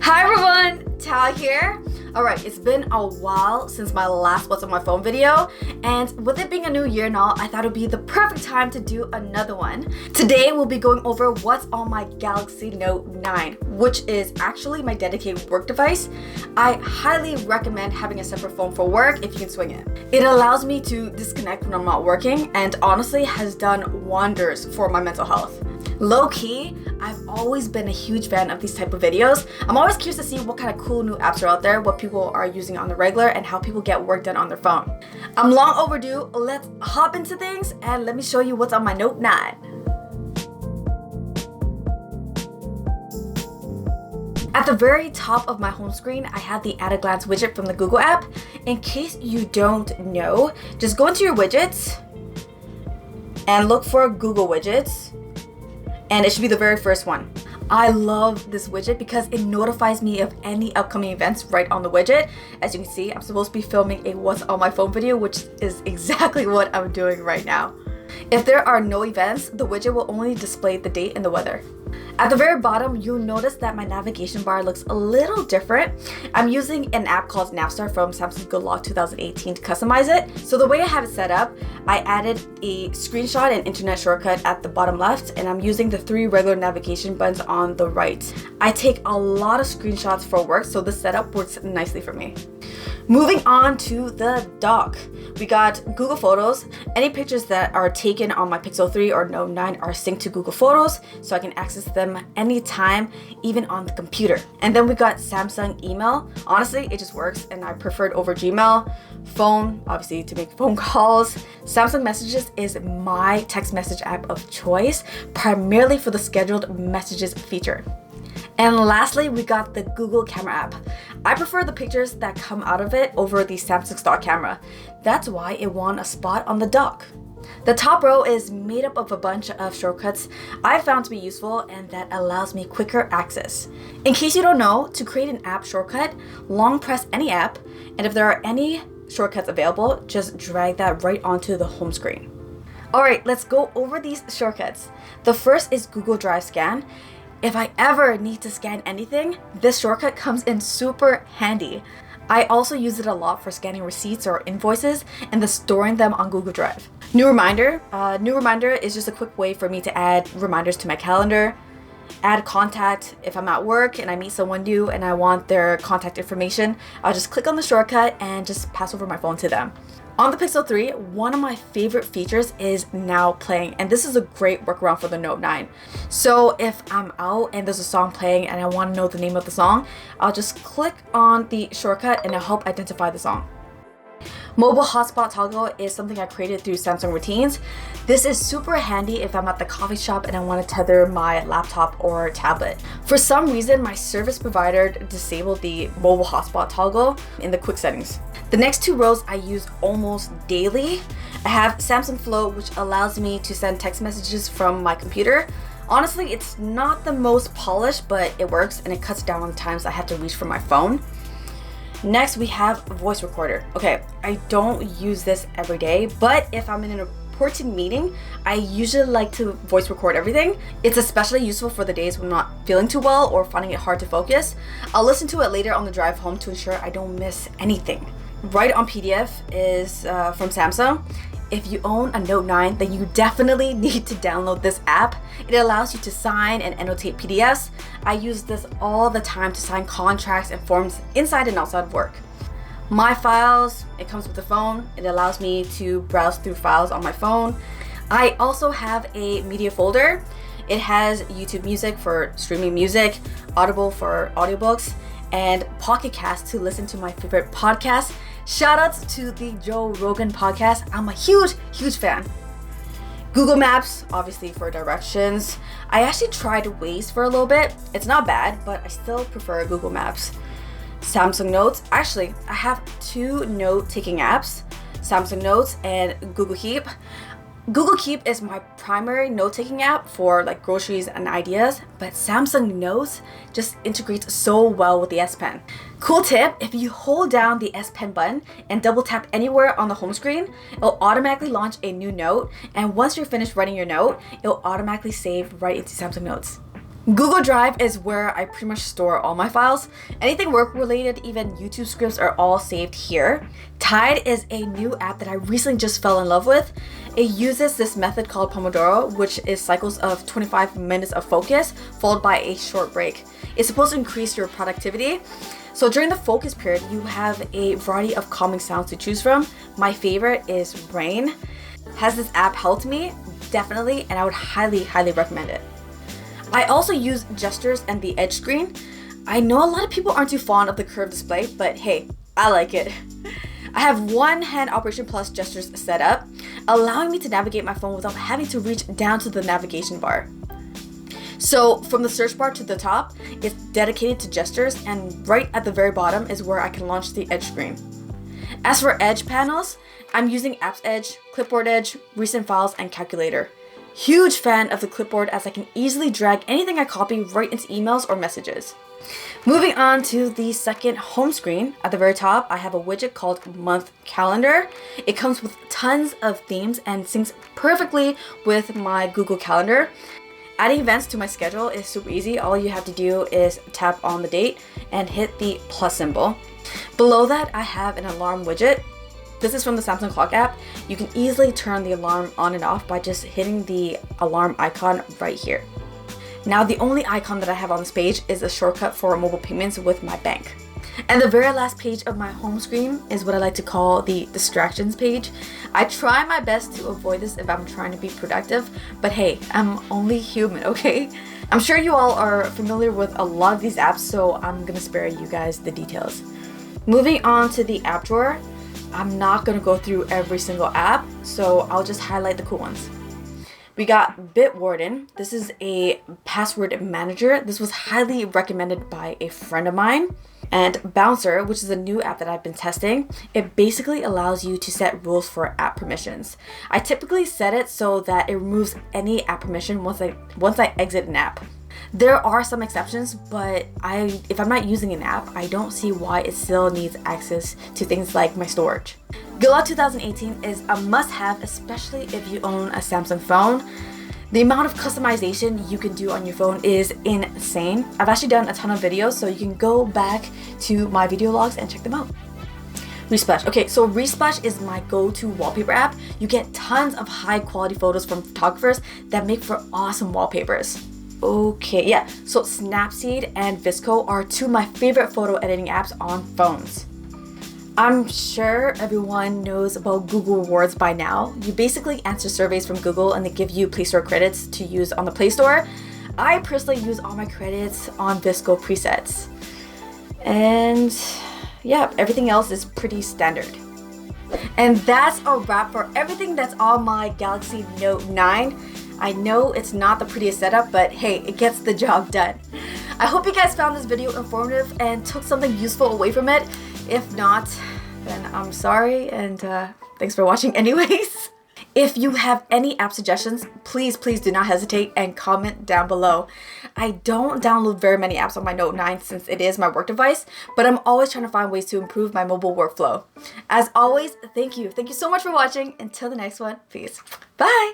Hi everyone, Thao here. Alright, it's been a while since my last What's on My Phone video, and with it being a new year now, I thought it would be the perfect time to do another one. Today we'll be going over what's on my Galaxy Note 9, which is actually my dedicated work device. I highly recommend having a separate phone for work if you can swing it. It allows me to disconnect when I'm not working and honestly has done wonders for my mental health. Low-key, I've always been a huge fan of these type of videos. I'm always curious to see what kind of cool new apps are out there, what people are using on the regular, and how people get work done on their phone. I'm long overdue. Let's hop into things and let me show you what's on my Note 9. At the very top of my home screen, I have the at-a-glance widget from the Google app. In case you don't know, just go into your widgets and look for Google widgets. And it should be the very first one. I love this widget because it notifies me of any upcoming events right on the widget. As you can see, I'm supposed to be filming a What's on My Phone video, which is exactly what I'm doing right now. If there are no events, the widget will only display the date and the weather. At the very bottom, you'll notice that my navigation bar looks a little different. I'm using an app called Snapseed from Samsung Good Luck 2018 to customize it. So the way I have it set up, I added a screenshot and internet shortcut at the bottom left, and I'm using the 3 regular navigation buttons on the right. I take a lot of screenshots for work, so this setup works nicely for me. Moving on to the dock. We got Google Photos. Any pictures that are taken on my Pixel 3 or Note 9 are synced to Google Photos, so I can access them anytime, even on the computer. And then we got Samsung Email. Honestly, it just works, and I prefer it over Gmail. Phone, obviously, to make phone calls. Samsung Messages is my text message app of choice, primarily for the scheduled messages feature. And lastly, we got the Google Camera app. I prefer the pictures that come out of it over the Samsung stock camera. That's why it won a spot on the dock. The top row is made up of a bunch of shortcuts I found to be useful and that allows me quicker access. In case you don't know, to create an app shortcut, long press any app, and if there are any shortcuts available, just drag that right onto the home screen. Alright, let's go over these shortcuts. The first is Google Drive Scan. If I ever need to scan anything, this shortcut comes in super handy. I also use it a lot for scanning receipts or invoices and then storing them on Google Drive. New Reminder. New Reminder is just a quick way for me to add reminders to my calendar. Add contact. If I'm at work and I meet someone new and I want their contact information, I'll just click on the shortcut and just pass over my phone to them. On the Pixel 3, one of my favorite features is Now Playing, and this is a great workaround for the Note 9. So if I'm out and there's a song playing and I want to know the name of the song, I'll just click on the shortcut and it'll help identify the song. Mobile Hotspot toggle is something I created through Samsung Routines. This is super handy if I'm at the coffee shop and I want to tether my laptop or tablet. For some reason, my service provider disabled the mobile hotspot toggle in the quick settings. The next 2 rows I use almost daily. I have Samsung Flow, which allows me to send text messages from my computer. Honestly, it's not the most polished, but it works and it cuts down on the times I have to reach for my phone. Next, we have Voice Recorder. Okay, I don't use this every day, but if I'm in an important meeting, I usually like to voice record everything. It's especially useful for the days when I'm not feeling too well or finding it hard to focus. I'll listen to it later on the drive home to ensure I don't miss anything. Write on PDF is from Samsung. If you own a Note 9, then you definitely need to download this app. It allows you to sign and annotate PDFs. I use this all the time to sign contracts and forms inside and outside of work. My Files, it comes with the phone. It allows me to browse through files on my phone. I also have a media folder. It has YouTube Music for streaming music, Audible for audiobooks, and Pocket Cast to listen to my favorite podcasts. Shoutouts to the Joe Rogan podcast. I'm a huge fan. Google Maps, obviously for directions. I actually tried Waze for a little bit. It's not bad, but I still prefer Google Maps. Samsung Notes. Actually, I have 2 note-taking apps, Samsung Notes and Google Keep. Google Keep is my primary note-taking app for like groceries and ideas, but Samsung Notes just integrates so well with the S Pen. Cool tip, if you hold down the S Pen button and double tap anywhere on the home screen, it'll automatically launch a new note, and once you're finished writing your note, it'll automatically save right into Samsung Notes. Google Drive is where I pretty much store all my files. Anything work related, even YouTube scripts, are all saved here. Tide is a new app that I recently just fell in love with. It uses this method called Pomodoro, which is cycles of 25 minutes of focus followed by a short break. It's supposed to increase your productivity. So during the focus period, you have a variety of calming sounds to choose from. My favorite is rain. Has this app helped me? Definitely, and I would highly recommend it. I also use gestures and the edge screen. I know a lot of people aren't too fond of the curved display, but hey, I like it. I have one hand operation plus gestures set up, allowing me to navigate my phone without having to reach down to the navigation bar. So from the search bar to the top, it's dedicated to gestures, and right at the very bottom is where I can launch the edge screen. As for edge panels, I'm using Apps Edge, Clipboard Edge, Recent Files, and Calculator. Huge fan of the clipboard as I can easily drag anything I copy right into emails or messages. Moving on to the second home screen, at the very top, I have a widget called Month Calendar. It comes with tons of themes and syncs perfectly with my Google Calendar. Adding events to my schedule is super easy. All you have to do is tap on the date and hit the plus symbol. Below that, I have an alarm widget. This is from the Samsung Clock app. You can easily turn the alarm on and off by just hitting the alarm icon right here. Now, the only icon that I have on this page is a shortcut for mobile payments with my bank. And the very last page of my home screen is what I like to call the distractions page. I try my best to avoid this if I'm trying to be productive, but hey, I'm only human, okay? I'm sure you all are familiar with a lot of these apps, so I'm gonna spare you guys the details. Moving on to the app drawer, I'm not gonna go through every single app, so I'll just highlight the cool ones. We got Warden. This is a password manager. This was highly recommended by a friend of mine. And Bouncer, which is a new app that I've been testing. It basically allows you to set rules for app permissions. I typically set it so that it removes any app permission once I exit an app. There are some exceptions, but if I'm not using an app, I don't see why it still needs access to things like my storage. Gala 2018 is a must-have, especially if you own a Samsung phone. The amount of customization you can do on your phone is insane. I've actually done a ton of videos, so you can go back to my video logs and check them out. Resplash. Okay, so Resplash is my go-to wallpaper app. You get tons of high-quality photos from photographers that make for awesome wallpapers. Okay, yeah, so Snapseed and Visco are two of my favorite photo editing apps on phones. I'm sure everyone knows about Google Rewards by now. You basically answer surveys from Google and they give you Play Store credits to use on the Play Store. I personally use all my credits on Visco presets. And yeah, everything else is pretty standard. And that's a wrap for everything that's on my Galaxy Note 9. I know it's not the prettiest setup, but hey, it gets the job done. I hope you guys found this video informative and took something useful away from it. If not, then I'm sorry, and thanks for watching anyways. If you have any app suggestions, please do not hesitate and comment down below. I don't download very many apps on my Note 9 since it is my work device, but I'm always trying to find ways to improve my mobile workflow. As always, thank you so much for watching. Until the next one, peace. Bye!